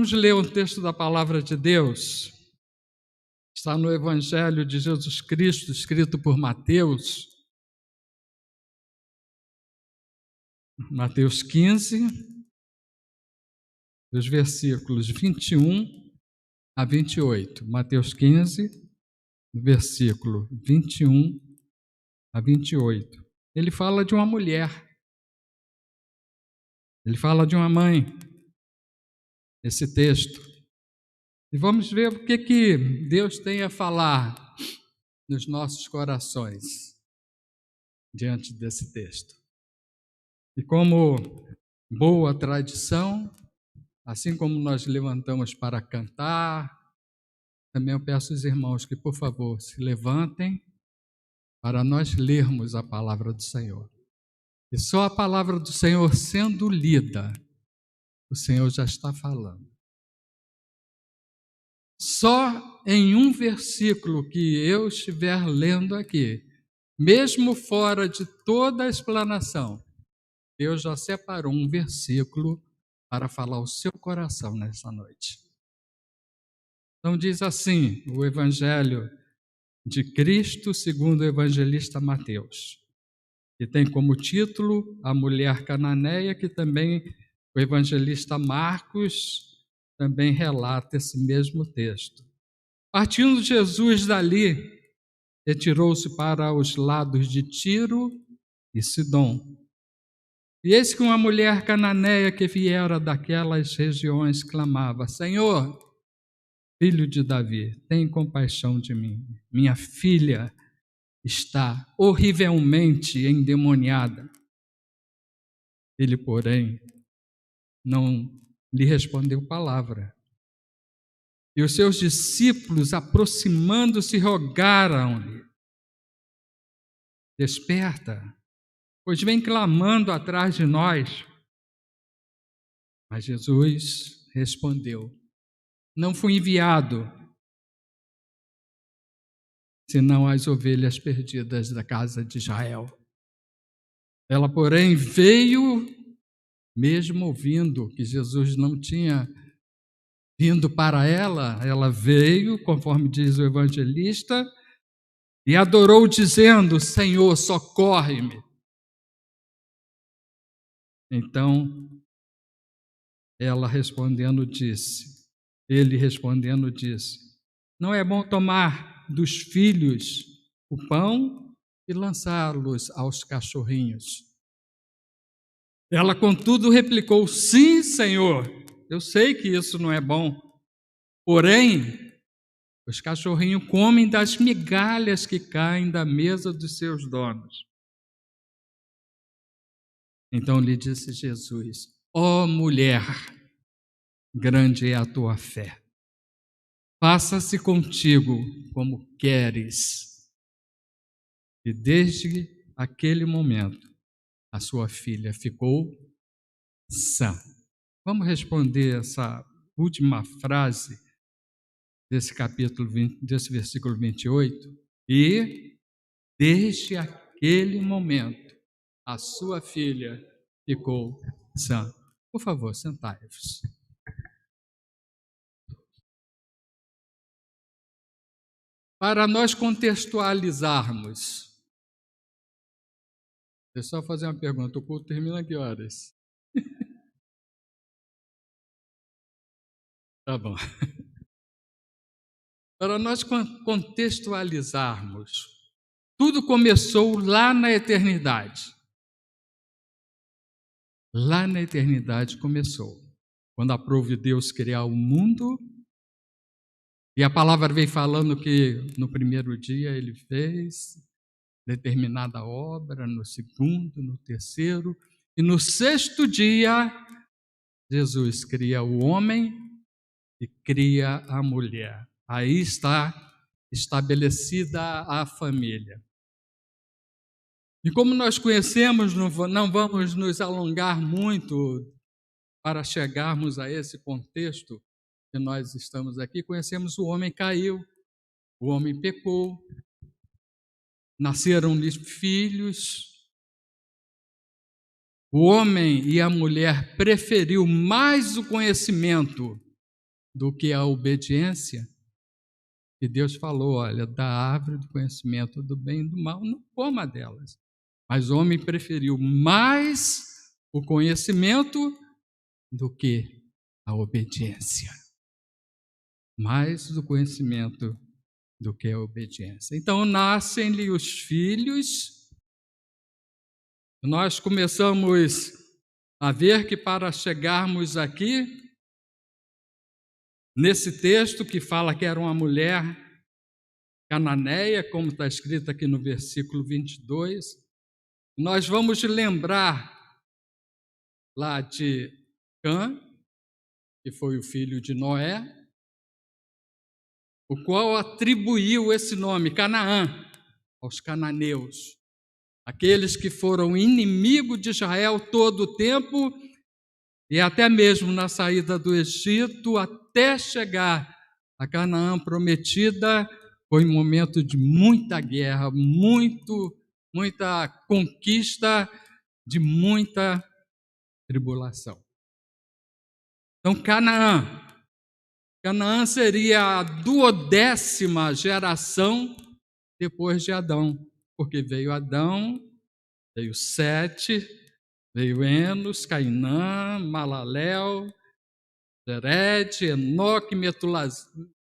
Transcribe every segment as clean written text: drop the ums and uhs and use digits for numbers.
vamos ler um texto da Palavra de Deus. Está no Evangelho de Jesus Cristo, escrito por Mateus. Mateus 15, dos versículos 21 a 28. Mateus 15, versículo 21 a 28. Ele fala de uma mulher. Ele fala de uma mãe. Esse texto. E vamos ver o que Deus tem a falar nos nossos corações diante desse texto. E como boa tradição, assim como nós levantamos para cantar, também eu peço aos irmãos que, por favor, se levantem para nós lermos a palavra do Senhor. E só a palavra do Senhor sendo lida, o Senhor já está falando. Só em um versículo que eu estiver lendo aqui, mesmo fora de toda a explanação, Deus já separou um versículo para falar ao seu coração nessa noite. Então diz assim, o Evangelho de Cristo segundo o evangelista Mateus, que tem como título a mulher cananeia, que também o evangelista Marcos também relata esse mesmo texto. Partindo Jesus dali, retirou-se para os lados de Tiro e Sidom. E eis que uma mulher cananeia que viera daquelas regiões clamava: Senhor, filho de Davi, tem compaixão de mim. Minha filha está horrivelmente endemoniada. Ele, porém, não lhe respondeu palavra. E os seus discípulos, aproximando-se, rogaram-lhe: Desperta, pois vem clamando atrás de nós. Mas Jesus respondeu: Não fui enviado, senão as ovelhas perdidas da casa de Israel. Ela, porém, veio, mesmo ouvindo que Jesus não tinha vindo para ela, ela veio, conforme diz o evangelista, e adorou dizendo: Senhor, socorre-me. Então, ele respondendo disse, não é bom tomar dos filhos o pão e lançá-los aos cachorrinhos. Ela, contudo, replicou: sim, Senhor, eu sei que isso não é bom. Porém, os cachorrinhos comem das migalhas que caem da mesa dos seus donos. Então lhe disse Jesus: ó mulher, grande é a tua fé. Faça-se contigo como queres. E desde aquele momento, a sua filha ficou sã. Vamos responder essa última frase desse capítulo 20, desse versículo 28. E desde aquele momento, a sua filha ficou sã. Por favor, sentai-vos. Para nós contextualizarmos, deixa eu só fazer uma pergunta: o culto termina a que horas? Tá bom. Para nós contextualizarmos, tudo começou lá na eternidade. Lá na eternidade começou, quando aprove Deus criar o mundo, e a palavra veio falando que no primeiro dia ele fez determinada obra, no segundo, no terceiro, e no sexto dia Jesus cria o homem e cria a mulher. Aí está estabelecida a família. E como nós conhecemos, não vamos nos alongar muito para chegarmos a esse contexto que nós estamos aqui. Conhecemos: o homem caiu, o homem pecou, nasceram-lhe filhos. O homem e a mulher preferiu mais o conhecimento do que a obediência. E Deus falou, olha, da árvore do conhecimento do bem e do mal, não coma delas. Mas o homem preferiu mais o conhecimento do que a obediência. Mais o conhecimento do que a obediência. Então, nascem-lhe os filhos. Nós começamos a ver que para chegarmos aqui, nesse texto que fala que era uma mulher cananeia, como está escrito aqui no versículo 22, nós vamos lembrar lá de Cã, que foi o filho de Noé, o qual atribuiu esse nome, Canaã, aos cananeus, aqueles que foram inimigos de Israel todo o tempo, e até mesmo na saída do Egito, até chegar a Canaã prometida, foi um momento de muita guerra, muita conquista, de muita tribulação. Então, Canaã seria a 12ª geração depois de Adão, porque veio Adão, veio Sete, veio Enos, Cainã, Malalel, Sered, Enoque,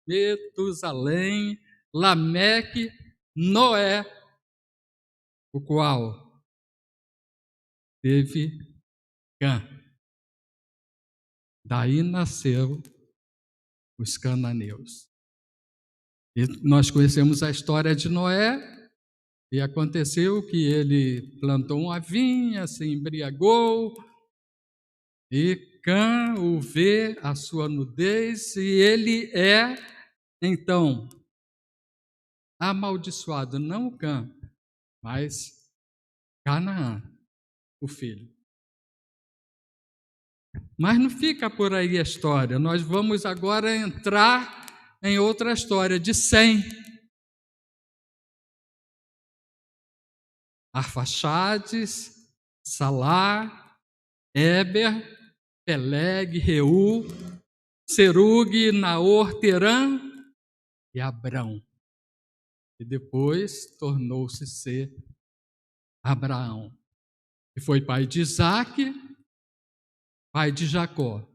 Metusalém, Lameque, Noé, o qual teve Cã. Daí nasceu os cananeus. E nós conhecemos a história de Noé, e aconteceu que ele plantou uma vinha, se embriagou, e Cã o vê a sua nudez, e ele é, então, amaldiçoado, não Cã, mas Canaã, o filho. Mas não fica por aí a história, nós vamos agora entrar em outra história de Sem. Arfaxades, Salá, Éber, Peleg, Reu, Serug, Naor, Terã e Abrão. E depois tornou-se ser Abraão, que foi pai de Isaque, pai de Jacó,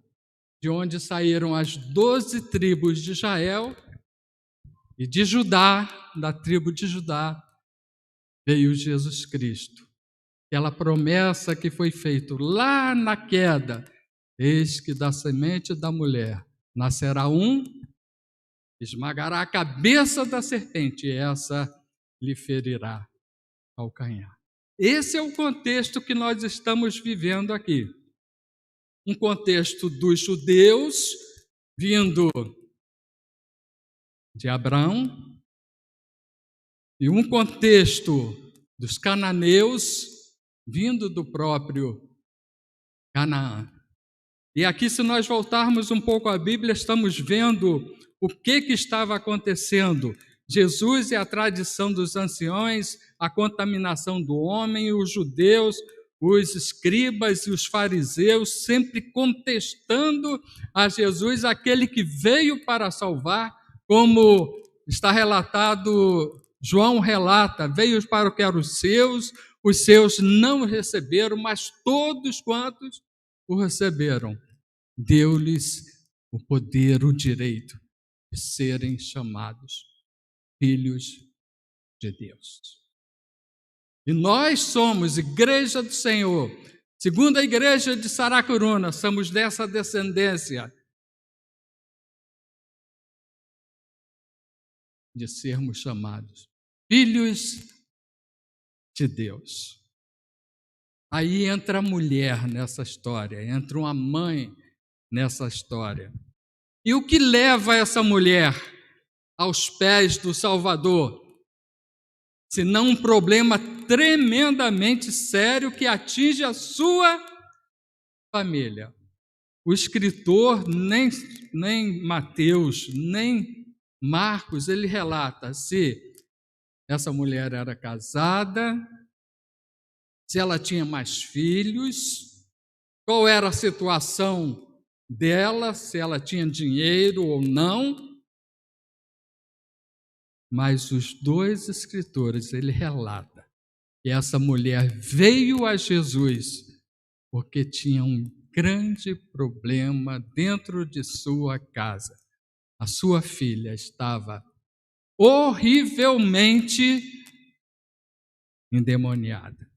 de onde saíram as 12 tribos de Israel, e de Judá, da tribo de Judá, veio Jesus Cristo. Aquela promessa que foi feita lá na queda, eis que da semente da mulher nascerá um, esmagará a cabeça da serpente, e essa lhe ferirá o calcanhar. Esse é o contexto que nós estamos vivendo aqui. Um contexto dos judeus, vindo de Abraão, e um contexto dos cananeus, vindo do próprio Canaã. E aqui, se nós voltarmos um pouco à Bíblia, estamos vendo o que estava acontecendo. Jesus e a tradição dos anciões, a contaminação do homem, os judeus, os escribas e os fariseus, sempre contestando a Jesus, aquele que veio para salvar, como está relatado, João relata, veio para o que eram os seus não o receberam, mas todos quantos o receberam, deu-lhes o poder, o direito de serem chamados filhos de Deus. E nós somos Igreja do Senhor, segundo a Igreja de Saracuruna, somos dessa descendência de sermos chamados filhos de Deus. Aí entra a mulher nessa história, entra uma mãe nessa história. E o que leva essa mulher aos pés do Salvador? Senão um problema tremendamente sério que atinge a sua família. O escritor, nem Mateus, nem Marcos, ele relata se essa mulher era casada, se ela tinha mais filhos, qual era a situação dela, se ela tinha dinheiro ou não, mas os dois escritores, ele relata que essa mulher veio a Jesus porque tinha um grande problema dentro de sua casa. A sua filha estava horrivelmente endemoniada.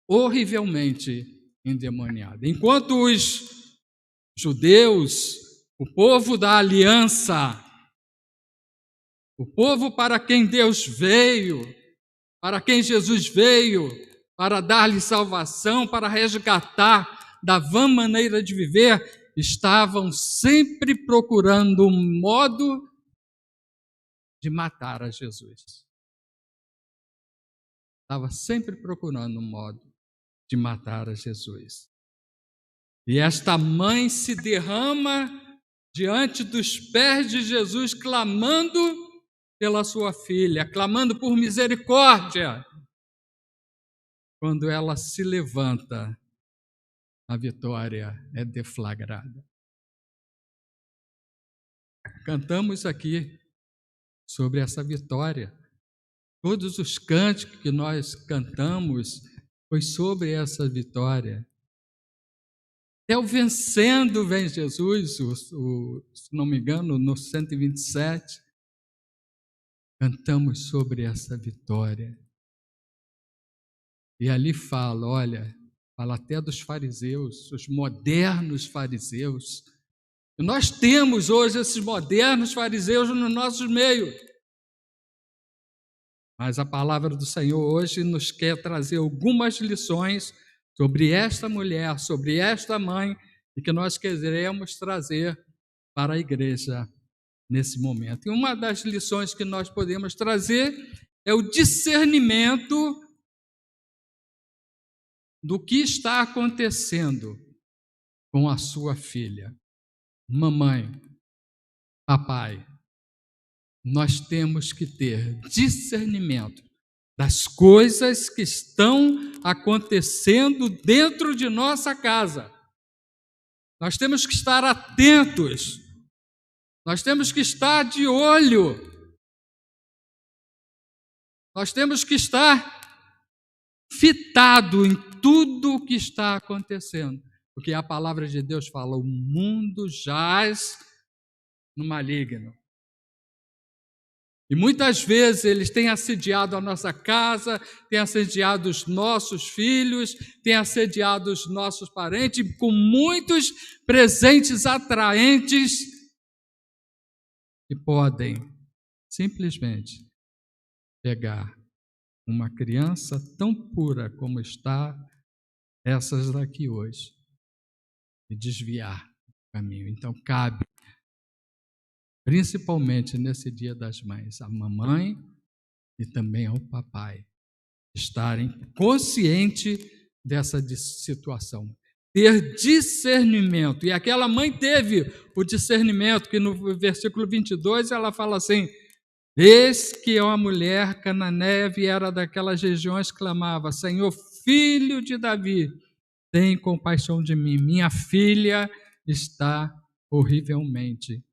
Horrivelmente endemoniada. Enquanto os judeus, o povo da aliança, o povo para quem Deus veio, para quem Jesus veio, para dar-lhe salvação, para resgatar da vã maneira de viver, estavam sempre procurando um modo de matar a Jesus. Estava sempre procurando um modo de matar a Jesus. E esta mãe se derrama diante dos pés de Jesus, clamando pela sua filha, clamando por misericórdia. Quando ela se levanta, a vitória é deflagrada. Cantamos aqui sobre essa vitória. Todos os cânticos que nós cantamos foi sobre essa vitória. É o vencendo vem Jesus, se não me engano, no 127, cantamos sobre essa vitória. E ali fala, olha, fala até dos fariseus, os modernos fariseus. E nós temos hoje esses modernos fariseus no nosso meio. Mas a palavra do Senhor hoje nos quer trazer algumas lições sobre esta mulher, sobre esta mãe, e que nós queremos trazer para a igreja nesse momento. E uma das lições que nós podemos trazer é o discernimento do que está acontecendo com a sua filha. Mamãe, papai, nós temos que ter discernimento das coisas que estão acontecendo dentro de nossa casa. Nós temos que estar atentos, nós temos que estar de olho, nós temos que estar fitado em tudo o que está acontecendo, porque a palavra de Deus fala, o mundo jaz no maligno. E muitas vezes eles têm assediado a nossa casa, têm assediado os nossos filhos, têm assediado os nossos parentes, com muitos presentes atraentes que podem simplesmente pegar uma criança tão pura como está essas daqui hoje e desviar o caminho. Então cabe, principalmente nesse Dia das Mães, a mamãe e também ao papai estarem conscientes dessa situação, ter discernimento. E aquela mãe teve o discernimento, que no versículo 22 ela fala assim, eis que uma mulher cananeia viera daquelas regiões, clamava, Senhor, filho de Davi, tem compaixão de mim, minha filha está horrivelmente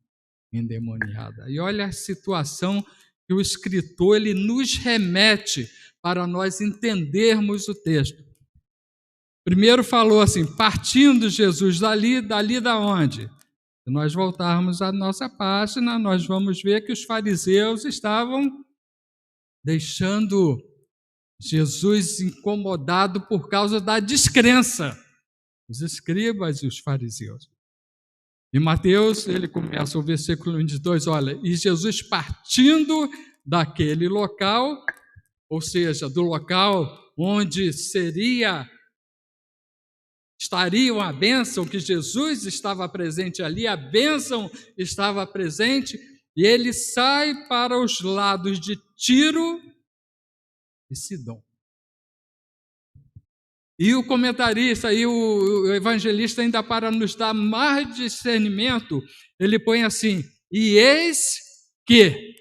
endemoniada. E olha a situação que o escritor ele nos remete para nós entendermos o texto. Primeiro falou assim, partindo Jesus dali da onde? Se nós voltarmos à nossa página, nós vamos ver que os fariseus estavam deixando Jesus incomodado por causa da descrença, os escribas e os fariseus. E Mateus, ele começa o versículo 22, olha, e Jesus partindo daquele local, ou seja, do local onde estaria a bênção, que Jesus estava presente ali, a bênção estava presente, e ele sai para os lados de Tiro e Sidom. E o comentarista e o evangelista, ainda para nos dar mais discernimento, ele põe assim, e eis que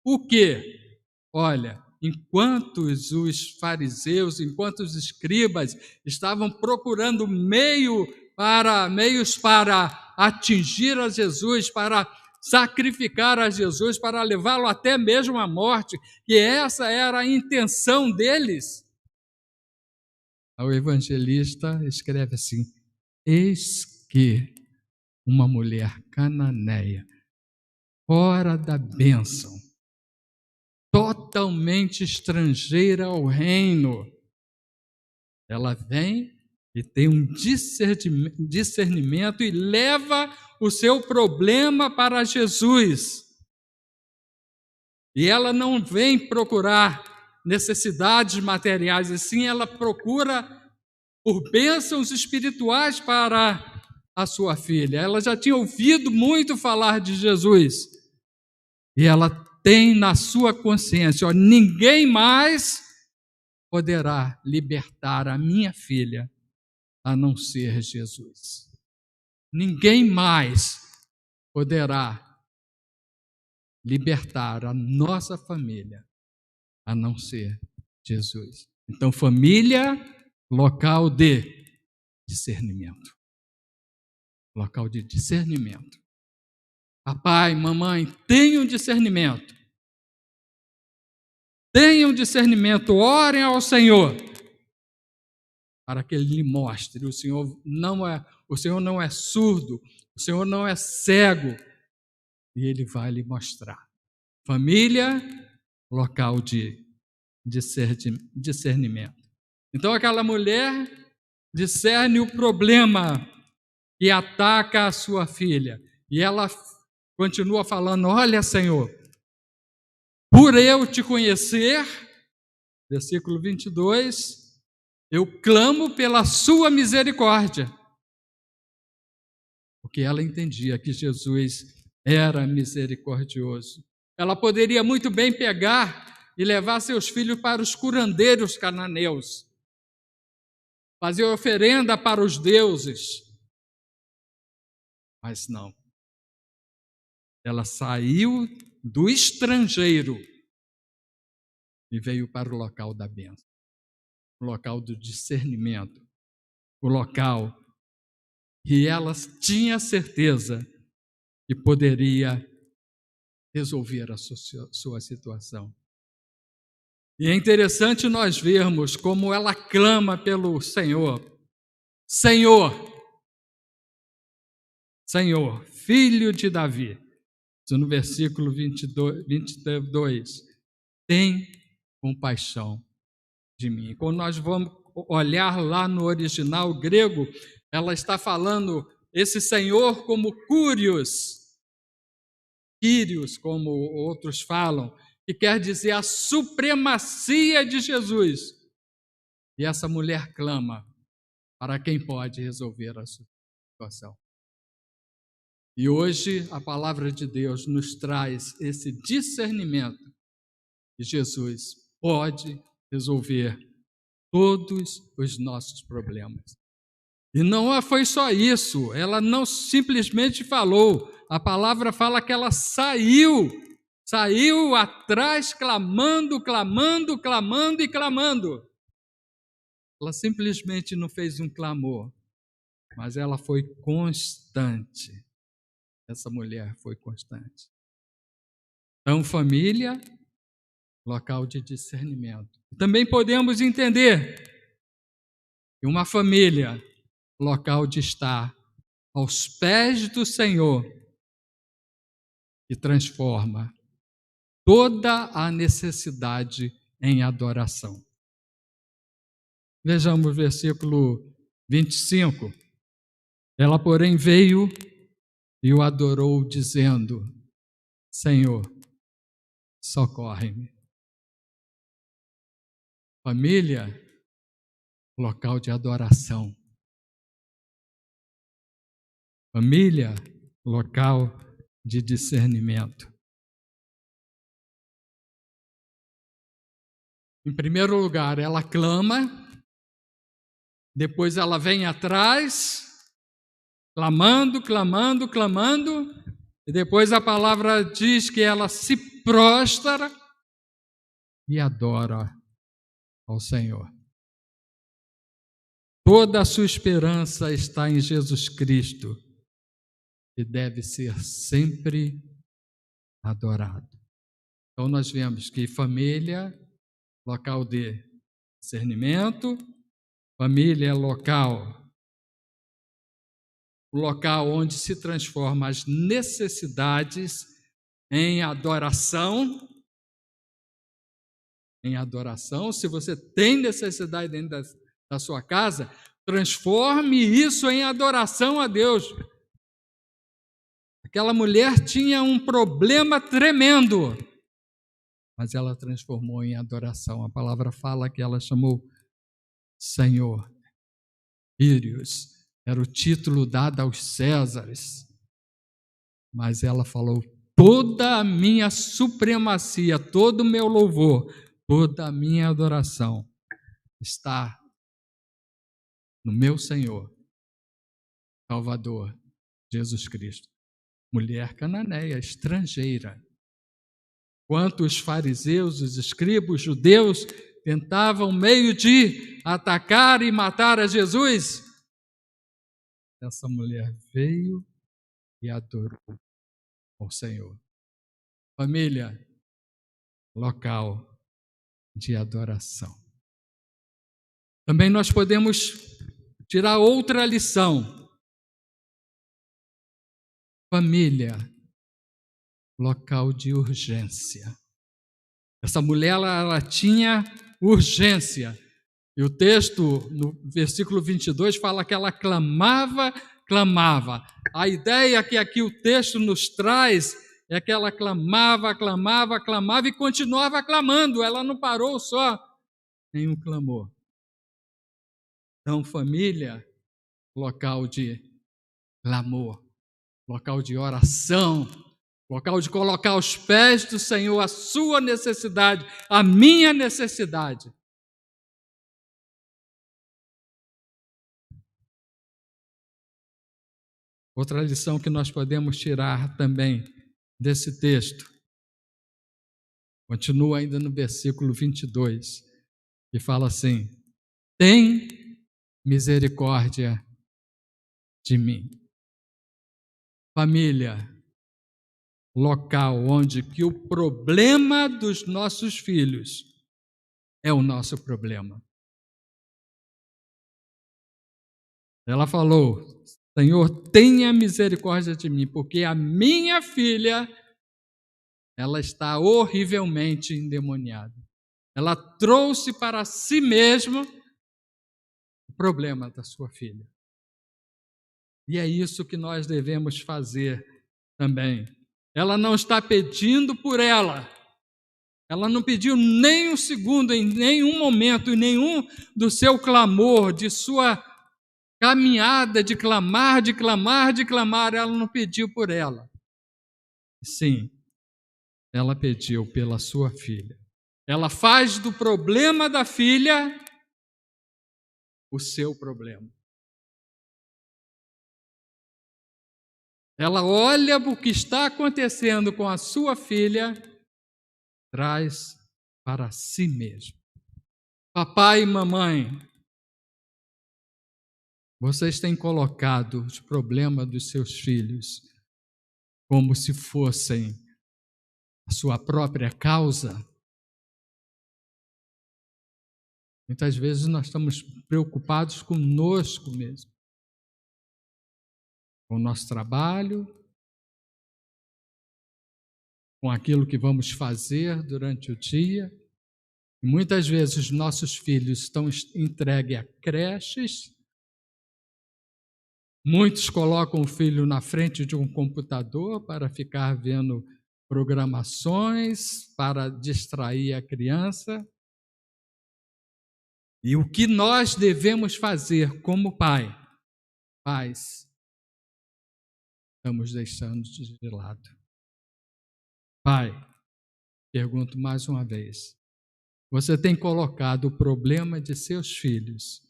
o quê? Olha, enquanto os fariseus, enquanto os escribas estavam procurando meios para atingir a Jesus, para sacrificar a Jesus, para levá-lo até mesmo à morte, que essa era a intenção deles. O evangelista escreve assim: eis que uma mulher cananeia, fora da bênção, totalmente estrangeira ao reino, ela vem e tem um discernimento e leva o seu problema para Jesus. E ela não vem procurar necessidades materiais, e sim ela procura por bênçãos espirituais para a sua filha. Ela já tinha ouvido muito falar de Jesus. E ela tem na sua consciência: ó, ninguém mais poderá libertar a minha filha a não ser Jesus. Ninguém mais poderá libertar a nossa família a não ser Jesus. Então, família, local de discernimento. Local de discernimento. Papai, mamãe, tenham discernimento. Tenham discernimento, orem ao Senhor, para que Ele lhe mostre. O Senhor não é surdo, o Senhor não é cego, e Ele vai lhe mostrar. Família, local de discernimento. Então aquela mulher discerne o problema que ataca a sua filha, e ela continua falando: olha, Senhor, por eu te conhecer, versículo 22, eu clamo pela sua misericórdia. Porque ela entendia que Jesus era misericordioso. Ela poderia muito bem pegar e levar seus filhos para os curandeiros cananeus, fazer oferenda para os deuses. Mas não. Ela saiu do estrangeiro e veio para o local da bênção, o local do discernimento, o local que ela tinha certeza que poderia resolver a sua situação. E é interessante nós vermos como ela clama pelo Senhor: Senhor, Senhor, filho de Davi. Isso no versículo 22, tem compaixão de mim. Quando nós vamos olhar lá no original grego, ela está falando esse Senhor como Kyrios, como outros falam, que quer dizer a supremacia de Jesus. E essa mulher clama para quem pode resolver a sua situação. E hoje a palavra de Deus nos traz esse discernimento que Jesus pode resolver todos os nossos problemas. E não foi só isso, ela não simplesmente falou, a palavra fala que ela saiu atrás clamando. Ela simplesmente não fez um clamor, mas ela foi constante. Essa mulher foi constante. Então, família, local de discernimento. Também podemos entender que uma família, local de estar aos pés do Senhor, que transforma toda a necessidade em adoração. Vejamos o versículo 25. Ela, porém, veio e o adorou, dizendo: Senhor, socorre-me. Família, local de adoração. Família, local de discernimento. Em primeiro lugar, ela clama, depois ela vem atrás, clamando, e depois a palavra diz que ela se prostra e adora ao Senhor. Toda a sua esperança está em Jesus Cristo e deve ser sempre adorado. Então nós vemos que família, local de discernimento, família é local onde se transforma as necessidades em adoração. Em adoração, se você tem necessidade dentro da sua casa, transforme isso em adoração a Deus. Aquela mulher tinha um problema tremendo, mas ela transformou em adoração. A palavra fala que ela chamou Senhor. Kyrios era o título dado aos Césares, mas ela falou: toda a minha supremacia, todo o meu louvor, toda a minha adoração está no meu Senhor, Salvador, Jesus Cristo. Mulher cananeia, estrangeira. Enquanto os fariseus, os escribas, os judeus tentavam meio de atacar e matar a Jesus, essa mulher veio e adorou ao Senhor. Família, local de adoração. Também nós podemos tirar outra lição. Família, local de urgência. Essa mulher, ela tinha urgência. E o texto, no versículo 22, fala que ela clamava. A ideia que aqui o texto nos traz é que ela clamava e continuava clamando. Ela não parou só em um clamor. Então, família, local de clamor, local de oração, local de colocar aos pés do Senhor a sua necessidade, a minha necessidade. Outra lição que nós podemos tirar também desse texto, continua ainda no versículo 22, que fala assim: tem misericórdia de mim. Família, local onde que o problema dos nossos filhos é o nosso problema. Ela falou: Senhor, tenha misericórdia de mim, porque a minha filha, ela está horrivelmente endemoniada. Ela trouxe para si mesma o problema da sua filha. E é isso que nós devemos fazer também. Ela não está pedindo por ela. Ela não pediu nem um segundo, em nenhum momento, em nenhum do seu clamor, de sua caminhada de clamar, ela não pediu por ela. Sim, ela pediu pela sua filha. Ela faz do problema da filha o seu problema. Ela olha para o que está acontecendo com a sua filha, traz para si mesma. Papai e mamãe, vocês têm colocado os problemas dos seus filhos como se fossem a sua própria causa? Muitas vezes nós estamos preocupados conosco mesmo, com o nosso trabalho, com aquilo que vamos fazer durante o dia. E muitas vezes os nossos filhos estão entregues a creches. Muitos colocam o filho na frente de um computador para ficar vendo programações, para distrair a criança. E o que nós devemos fazer como pais, estamos deixando de lado. Pai, pergunto mais uma vez, você tem colocado o problema de seus filhos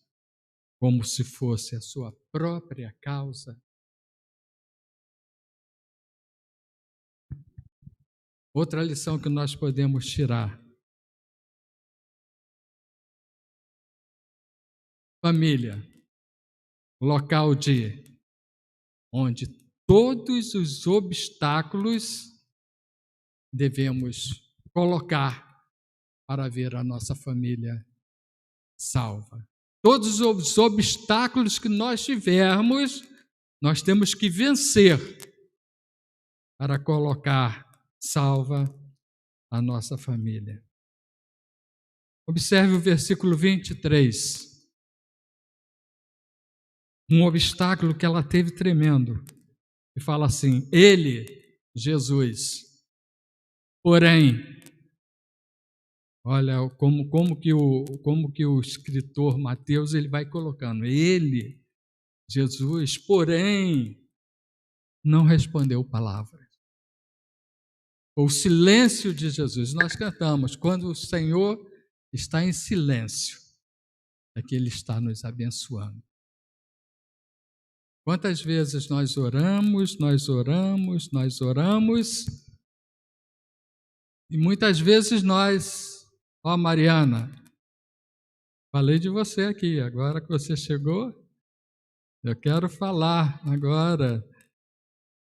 como se fosse a sua própria causa? Outra lição que nós podemos tirar família, local onde todos os obstáculos devemos colocar para ver a nossa família salva. Todos os obstáculos que nós tivermos, nós temos que vencer para colocar salva a nossa família. Observe o versículo 23. Um obstáculo que ela teve tremendo. E fala assim: ele, Jesus, porém, olha como que o escritor Mateus ele vai colocando. Ele, Jesus, porém, não respondeu palavra. O silêncio de Jesus. Nós cantamos, quando o Senhor está em silêncio, é que Ele está nos abençoando. Quantas vezes nós oramos, e muitas vezes Mariana, falei de você aqui, agora que você chegou, eu quero falar agora.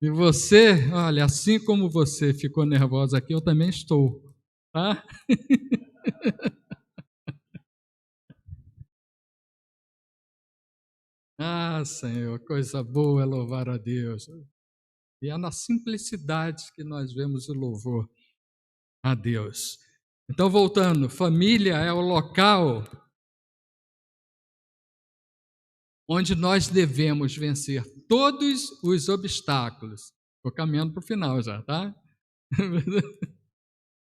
E você, olha, assim como você ficou nervosa aqui, eu também estou, tá? Ah, Senhor, coisa boa é louvar a Deus. E é na simplicidade que nós vemos o louvor a Deus. Então, voltando, família é o local onde nós devemos vencer todos os obstáculos. Estou caminhando para o final já, tá? Estou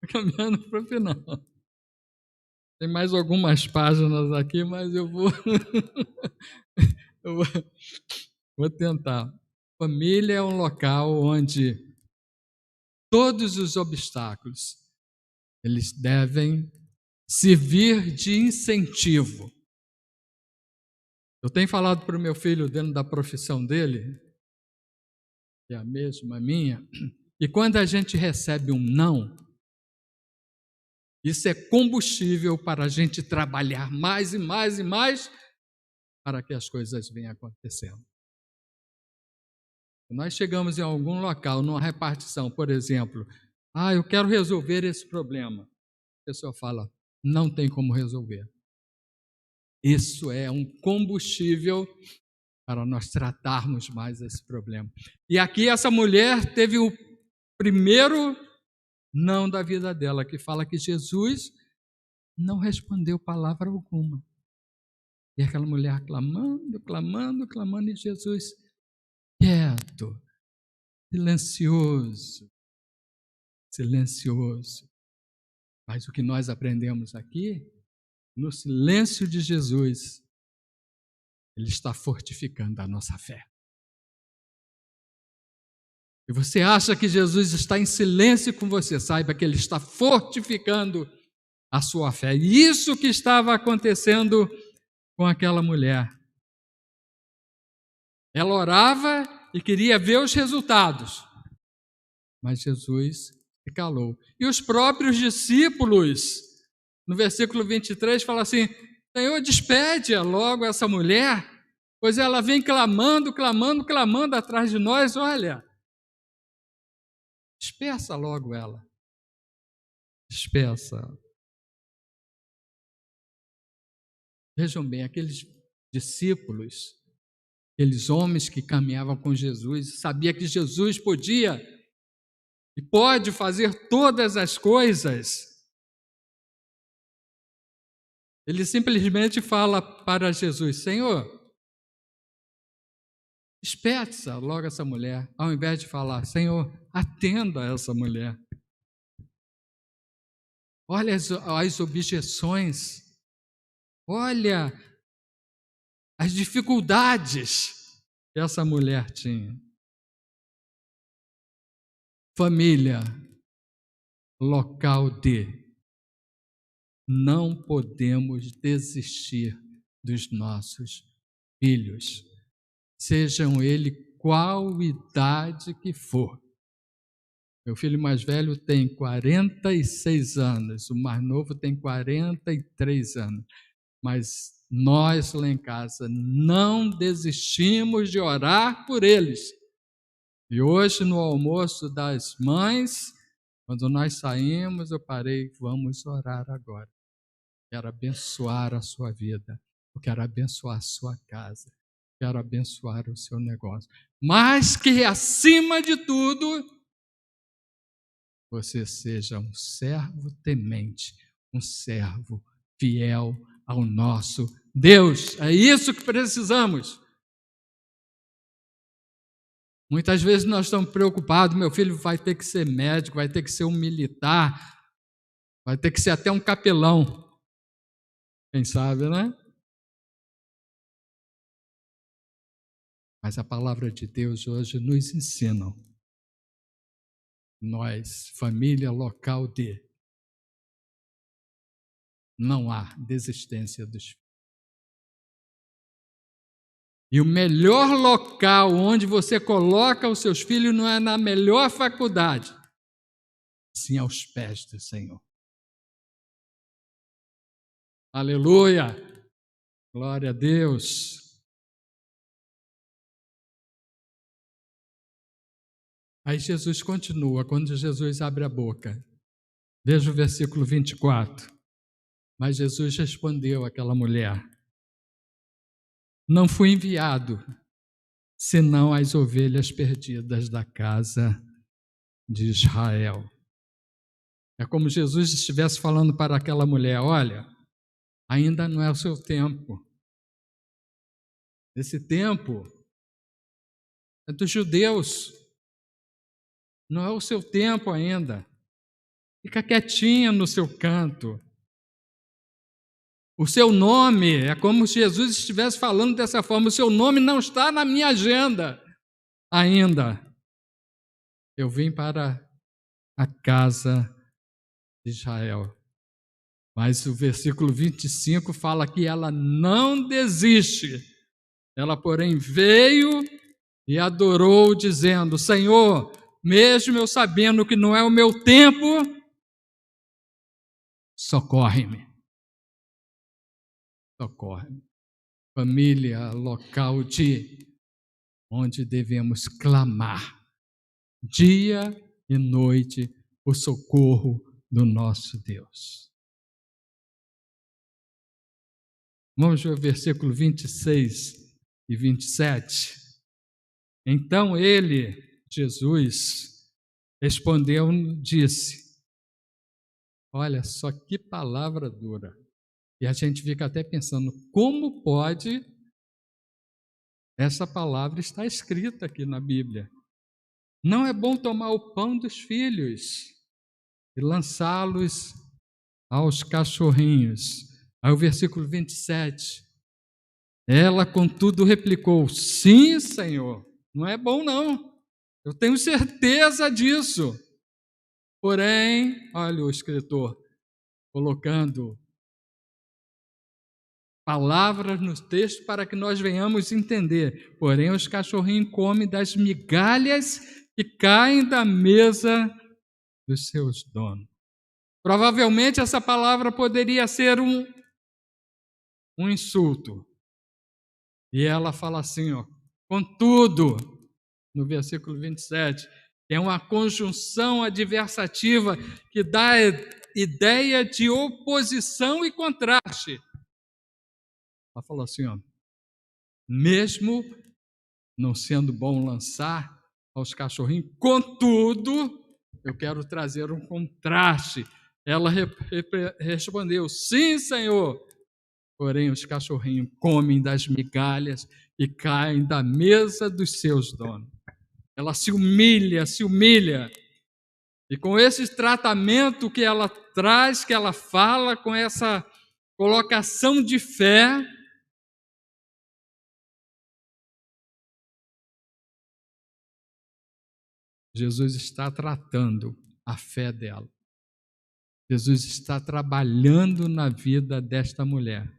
caminhando para o final. Tem mais algumas páginas aqui, mas eu vou vou tentar. Família é um local onde todos os obstáculos eles devem servir de incentivo. Eu tenho falado para o meu filho, dentro da profissão dele, que é a mesma minha, e quando a gente recebe um não, isso é combustível para a gente trabalhar mais e mais e mais para que as coisas venham acontecendo. Nós chegamos em algum local, numa repartição, por exemplo, eu quero resolver esse problema. A pessoa fala, não tem como resolver. Isso é um combustível para nós tratarmos mais esse problema. E aqui essa mulher teve o primeiro não da vida dela, que fala que Jesus não respondeu palavra alguma. E aquela mulher clamando, e Jesus quieto, silencioso. Mas o que nós aprendemos aqui, no silêncio de Jesus, Ele está fortificando a nossa fé. E você acha que Jesus está em silêncio com você, saiba que Ele está fortificando a sua fé. E isso que estava acontecendo com aquela mulher. Ela orava e queria ver os resultados, mas Jesus se calou. E os próprios discípulos, no versículo 23, fala assim, Senhor, despede logo essa mulher, pois ela vem clamando atrás de nós, olha, despeça logo ela, despeça. Vejam bem, aqueles discípulos, aqueles homens que caminhavam com Jesus, sabia que Jesus podia e pode fazer todas as coisas. Ele simplesmente fala para Jesus, Senhor, despeça logo essa mulher, ao invés de falar, Senhor, atenda essa mulher. Olha as objeções, olha as dificuldades que essa mulher tinha. Família, local não podemos desistir dos nossos filhos, sejam eles qual idade que for. Meu filho mais velho tem 46 anos, o mais novo tem 43 anos, mas nós lá em casa não desistimos de orar por eles. E hoje, no almoço das mães, quando nós saímos, eu parei, vamos orar agora. Quero abençoar a sua vida, eu quero abençoar a sua casa, quero abençoar o seu negócio. Mas que, acima de tudo, você seja um servo temente, um servo fiel ao nosso Deus. É isso que precisamos. Muitas vezes nós estamos preocupados, meu filho vai ter que ser médico, vai ter que ser um militar, vai ter que ser até um capelão. Quem sabe, né? Mas a palavra de Deus hoje nos ensina. Nós, família local de, não há desistência dos filhos. E o melhor local onde você coloca os seus filhos não é na melhor faculdade, sim aos pés do Senhor. Aleluia! Glória a Deus! Aí Jesus continua, quando Jesus abre a boca. Veja o versículo 24. Mas Jesus respondeu àquela mulher: não fui enviado, senão as ovelhas perdidas da casa de Israel. É como Jesus estivesse falando para aquela mulher: olha, ainda não é o seu tempo. Esse tempo é dos judeus. Não é o seu tempo ainda. Fica quietinha no seu canto. O seu nome, é como se Jesus estivesse falando dessa forma, o seu nome não está na minha agenda ainda. Eu vim para a casa de Israel. Mas o versículo 25 fala que ela não desiste. Ela, porém, veio e adorou, dizendo: Senhor, mesmo eu sabendo que não é o meu tempo, socorre-me. Socorre-me. Família local de onde devemos clamar dia e noite o socorro do nosso Deus. Vamos ver o versículo 26 e 27. Então ele, Jesus, respondeu e disse: olha só que palavra dura. E a gente fica até pensando, como pode essa palavra estar escrita aqui na Bíblia? Não é bom tomar o pão dos filhos e lançá-los aos cachorrinhos. Aí o versículo 27. Ela, contudo, replicou: sim, Senhor, não é bom não. Eu tenho certeza disso. Porém, olha o escritor colocando palavras no texto para que nós venhamos entender. Porém, os cachorrinhos comem das migalhas que caem da mesa dos seus donos. Provavelmente essa palavra poderia ser um insulto. E ela fala assim, contudo, no versículo 27, é uma conjunção adversativa que dá ideia de oposição e contraste. Ela falou assim, mesmo não sendo bom lançar aos cachorrinhos, contudo, eu quero trazer um contraste. Ela respondeu, sim, Senhor. Porém, os cachorrinhos comem das migalhas e caem da mesa dos seus donos. Ela se humilha. E com esse tratamento que ela traz, que ela fala, com essa colocação de fé, Jesus está tratando a fé dela. Jesus está trabalhando na vida desta mulher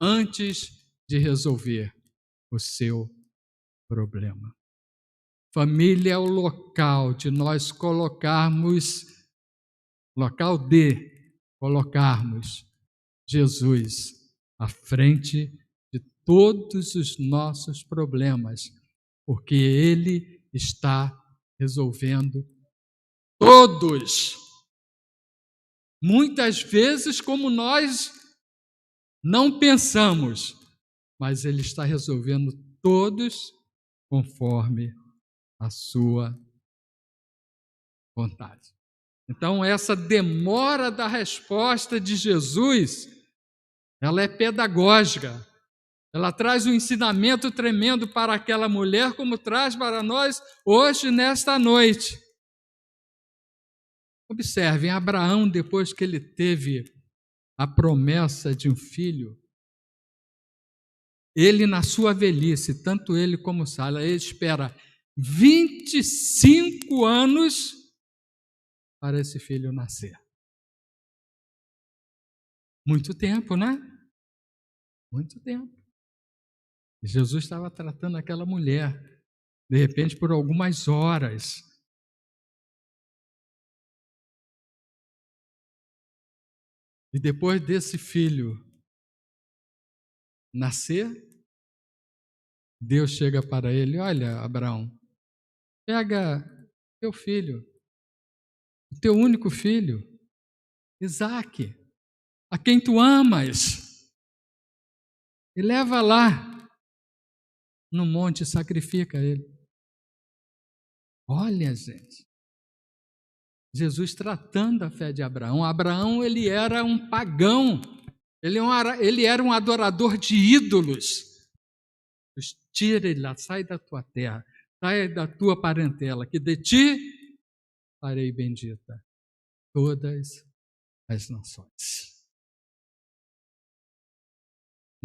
antes de resolver o seu problema. Família é o local de nós colocarmos Jesus à frente de todos os nossos problemas, porque Ele está resolvendo todos. Muitas vezes como nós não pensamos, mas Ele está resolvendo todos conforme a sua vontade. Então, essa demora da resposta de Jesus, ela é pedagógica. Ela traz um ensinamento tremendo para aquela mulher, como traz para nós hoje, nesta noite. Observem, Abraão, depois que ele teve a promessa de um filho, ele, na sua velhice, tanto ele como Sara, ele espera 25 anos para esse filho nascer. Muito tempo, né? Muito tempo. E Jesus estava tratando aquela mulher, de repente, por algumas horas. E depois desse filho nascer, Deus chega para ele: olha, Abraão, pega teu filho, o teu único filho, Isaque, a quem tu amas, e leva lá no monte e sacrifica ele. Olha, gente, Jesus tratando a fé de Abraão. Abraão, ele era um pagão, ele era um adorador de ídolos. Tira ele lá, sai da tua terra, sai da tua parentela, que de ti farei bendita todas as nações.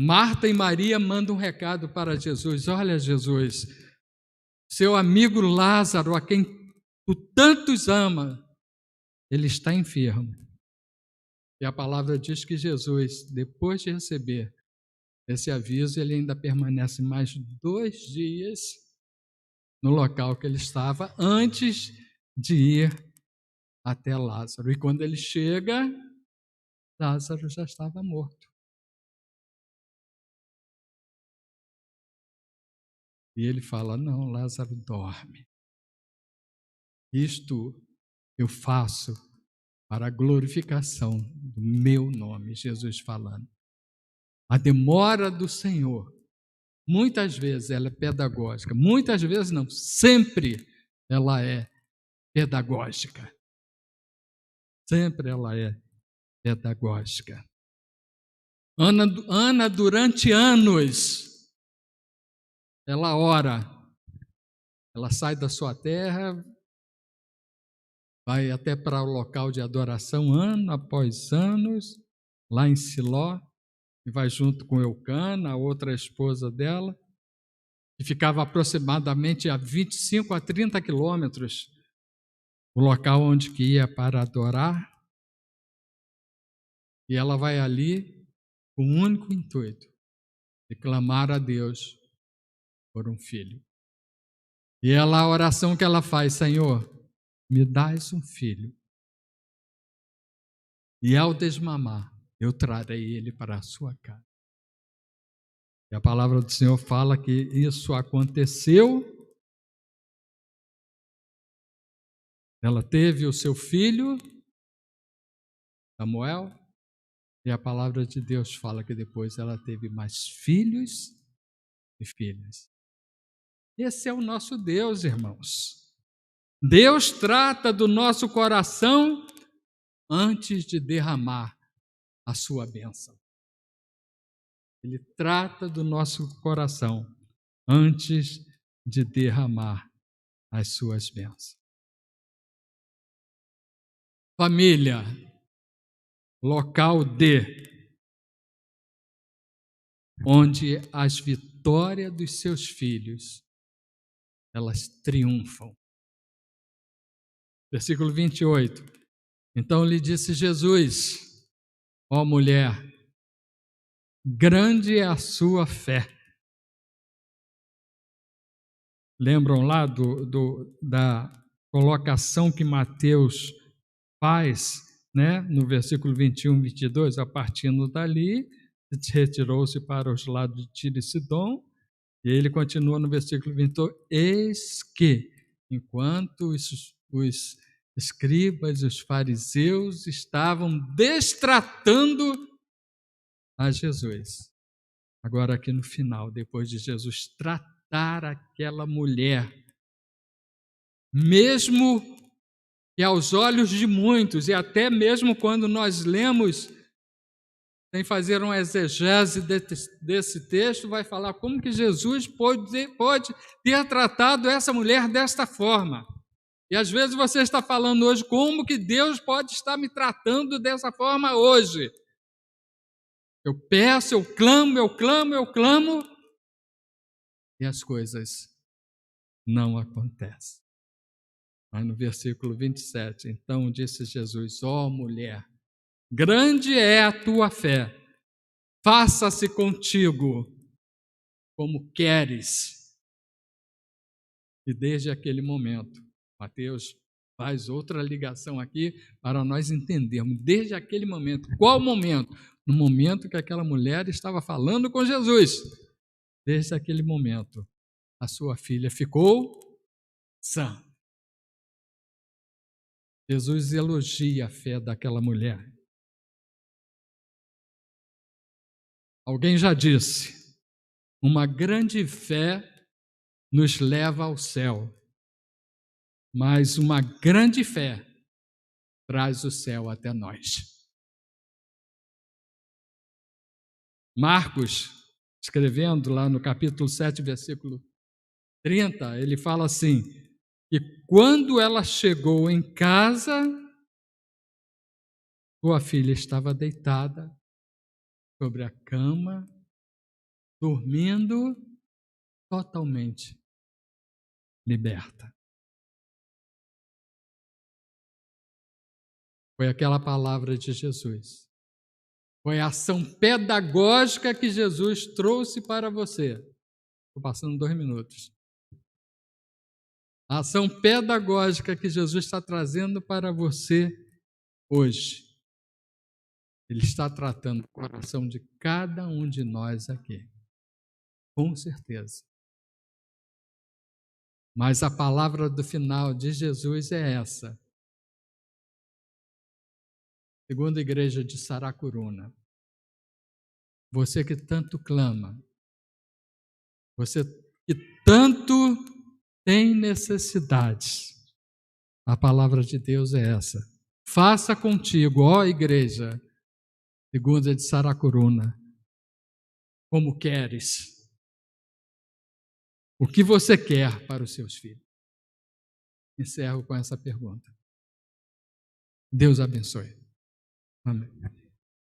Marta e Maria mandam um recado para Jesus: olha, Jesus, seu amigo Lázaro, a quem tu tantos ama, ele está enfermo. E a palavra diz que Jesus, depois de receber esse aviso, ele ainda permanece mais 2 dias no local que ele estava, antes de ir até Lázaro. E quando ele chega, Lázaro já estava morto. E ele fala: não, Lázaro dorme. Isto eu faço para a glorificação do meu nome, Jesus falando. A demora do Senhor, muitas vezes ela é pedagógica, muitas vezes não, sempre ela é pedagógica. Sempre ela é pedagógica. Ana, durante anos, ela ora, ela sai da sua terra, vai até para o local de adoração, ano após anos, lá em Siló, e vai junto com Eucana, a outra esposa dela, que ficava aproximadamente a 25 a 30 quilômetros do local onde que ia para adorar. E ela vai ali com o único intuito de clamar a Deus por um filho. E ela, a oração que ela faz: Senhor, me dás um filho, e ao desmamar, eu trarei ele para a sua casa. E a palavra do Senhor fala que isso aconteceu. Ela teve o seu filho, Samuel, e a palavra de Deus fala que depois ela teve mais filhos e filhas. Esse é o nosso Deus, irmãos. Deus trata do nosso coração antes de derramar a sua bênção. Ele trata do nosso coração antes de derramar as suas bênçãos. Família, local onde as vitórias dos seus filhos, elas triunfam. Versículo 28. Então lhe disse Jesus: ó mulher, grande é a sua fé. Lembram lá da colocação que Mateus faz, né? No versículo 21, 22, a partindo dali, retirou-se para os lados de Tiro e Sidom. E ele continua no versículo 28, eis que, enquanto os escribas e os fariseus estavam destratando a Jesus. Agora aqui no final, depois de Jesus tratar aquela mulher, mesmo que aos olhos de muitos, e até mesmo quando nós lemos, sem fazer uma exegese desse texto, vai falar como que Jesus pode ter tratado essa mulher desta forma. E às vezes você está falando hoje, como que Deus pode estar me tratando dessa forma hoje? Eu peço, eu clamo, e as coisas não acontecem. Mas no versículo 27, então disse Jesus, ó mulher, grande é a tua fé, faça-se contigo como queres. E desde aquele momento, Mateus faz outra ligação aqui para nós entendermos. Desde aquele momento, qual momento? No momento que aquela mulher estava falando com Jesus. Desde aquele momento, a sua filha ficou sã. Jesus elogia a fé daquela mulher. Alguém já disse, uma grande fé nos leva ao céu, mas uma grande fé traz o céu até nós. Marcos, escrevendo lá no capítulo 7, versículo 30, ele fala assim, que quando ela chegou em casa, sua filha estava deitada sobre a cama, dormindo totalmente liberta. Foi aquela palavra de Jesus. Foi a ação pedagógica que Jesus trouxe para você. Estou passando 2 minutos. A ação pedagógica que Jesus está trazendo para você hoje. Ele está tratando o coração de cada um de nós aqui. Com certeza. Mas a palavra do final de Jesus é essa. Segunda igreja de Saracuruna. Você que tanto clama, você que tanto tem necessidades, a palavra de Deus é essa. Faça contigo, ó igreja, segunda de Saracuruna, como queres. O que você quer para os seus filhos? Encerro com essa pergunta. Deus abençoe. Amém.